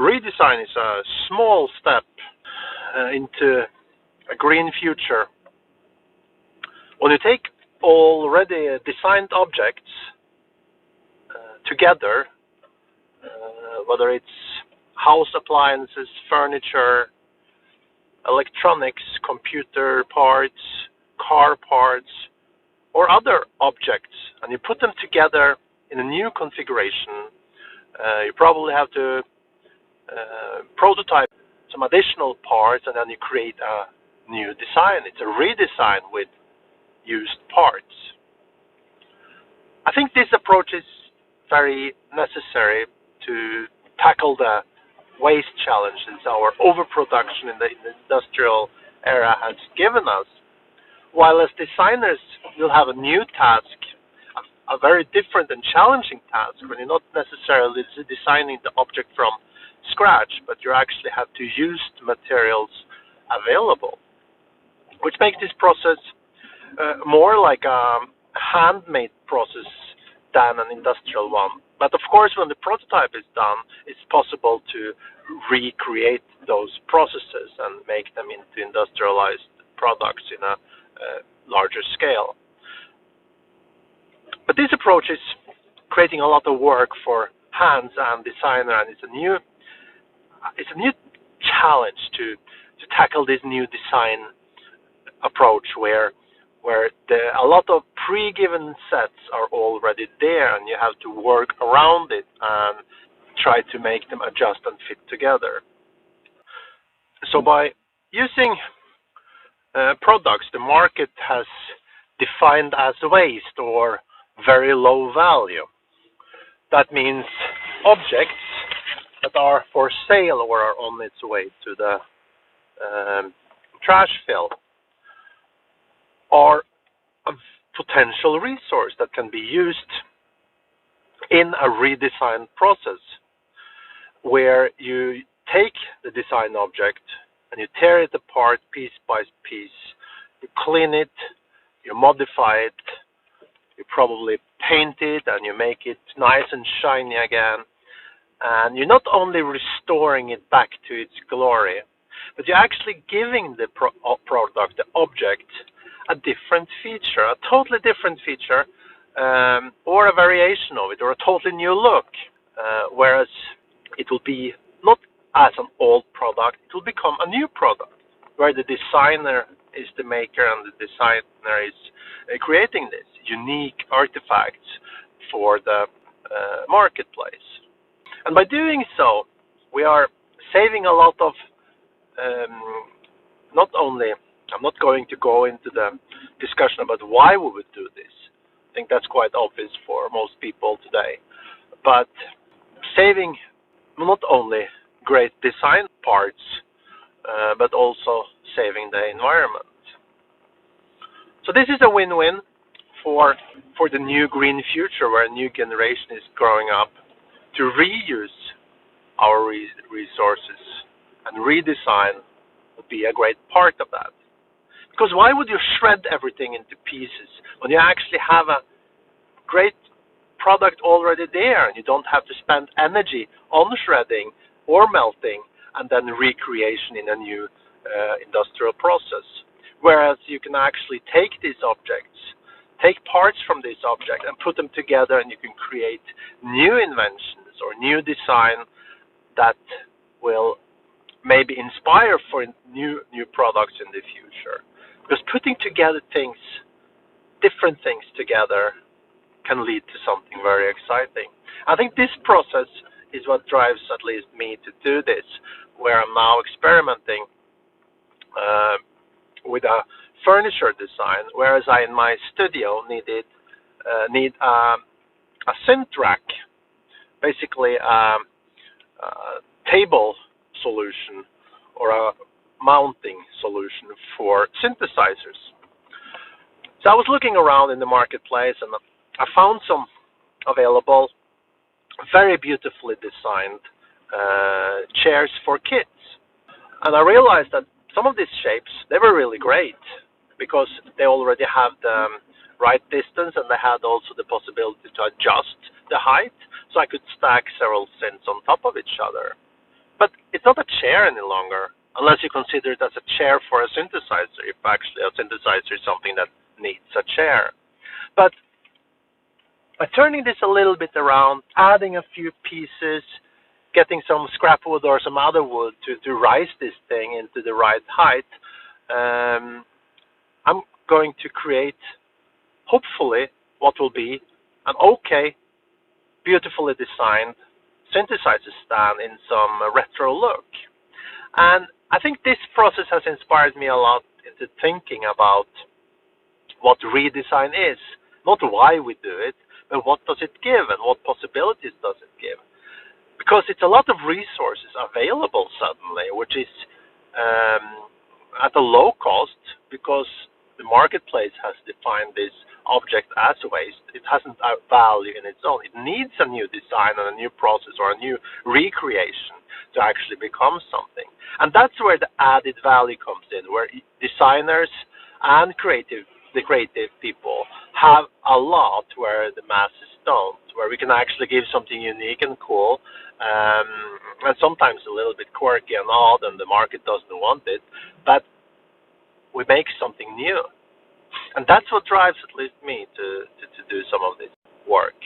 redesign is a small step into a green future. When you take already designed objects together, whether it's house appliances, furniture, electronics, computer parts, car parts, or other objects, and you put them together in a new configuration, you probably have to prototype some additional parts, and then you create a new design. It's a redesign with used parts. I think this approach is very necessary to tackle the waste challenges our overproduction in the industrial era has given us. While as designers you'll have a new task, a very different and challenging task, when you're not necessarily designing the object from scratch, but you actually have to use the materials available, which makes this process more like a handmade process than an industrial one. But of course, when the prototype is done, it's possible to recreate those processes and make them into industrialized products in a larger scale. But this approach is creating a lot of work for hands and designer, and it's a new challenge to tackle this new design approach where a lot of pre-given sets are already there, and you have to work around it and try to make them adjust and fit together. So by using products the market has defined as waste or very low value, that means objects that are for sale or are on its way to the trash fill are a potential resource that can be used in a redesign process, where you take the design object and you tear it apart piece by piece, you clean it, you modify it, you probably paint it, and you make it nice and shiny again. And you're not only restoring it back to its glory, but you're actually giving the product, the object, a different feature, a totally different feature, or a variation of it, or a totally new look. Whereas it will be not as an old product, it will become a new product, where the designer is the maker and the designer is creating this unique artifacts for the marketplace. And by doing so, we are saving a lot of, not only, I'm not going to go into the discussion about why we would do this. I think that's quite obvious for most people today. But saving not only great design parts, but also saving the environment. So this is a win-win for the new green future, where a new generation is growing up to reuse our resources, and redesign would be a great part of that. Because why would you shred everything into pieces when you actually have a great product already there, and you don't have to spend energy on shredding or melting and then recreation in a new industrial process? Whereas you can actually take these objects, take parts from this object and put them together, and you can create new inventions or new design that will maybe inspire for new products in the future. Because putting together things, different things together, can lead to something very exciting. I think this process is what drives at least me to do this, where I'm now experimenting with a furniture design, whereas I in my studio need a synth rack, basically a table solution or a mounting solution for synthesizers. So I was looking around in the marketplace, and I found some available, very beautifully designed chairs for kids. And I realized that some of these shapes, they were really great because they already have the right distance, and they had also the possibility to adjust the height, so I could stack several synths on top of each other. But it's not a chair any longer, unless you consider it as a chair for a synthesizer, if actually a synthesizer is something that needs a chair. But by turning this a little bit around, adding a few pieces, getting some scrap wood or some other wood to rise this thing into the right height, I'm going to create, hopefully, what will be an okay, beautifully designed synthesizer stand in some retro look. And I think this process has inspired me a lot into thinking about what redesign is. Not why we do it, but what does it give and what possibilities does it give. Because it's a lot of resources available suddenly, which is at a low cost, because the marketplace has defined this object as waste. It hasn't a value in its own. It needs a new design and a new process or a new recreation to actually become something. And that's where the added value comes in, where designers and the creative people have a lot where the masses don't, where we can actually give something unique and cool, and sometimes a little bit quirky and odd, and the market doesn't want it, but we make something new. And that's what drives at least me to do some of this work.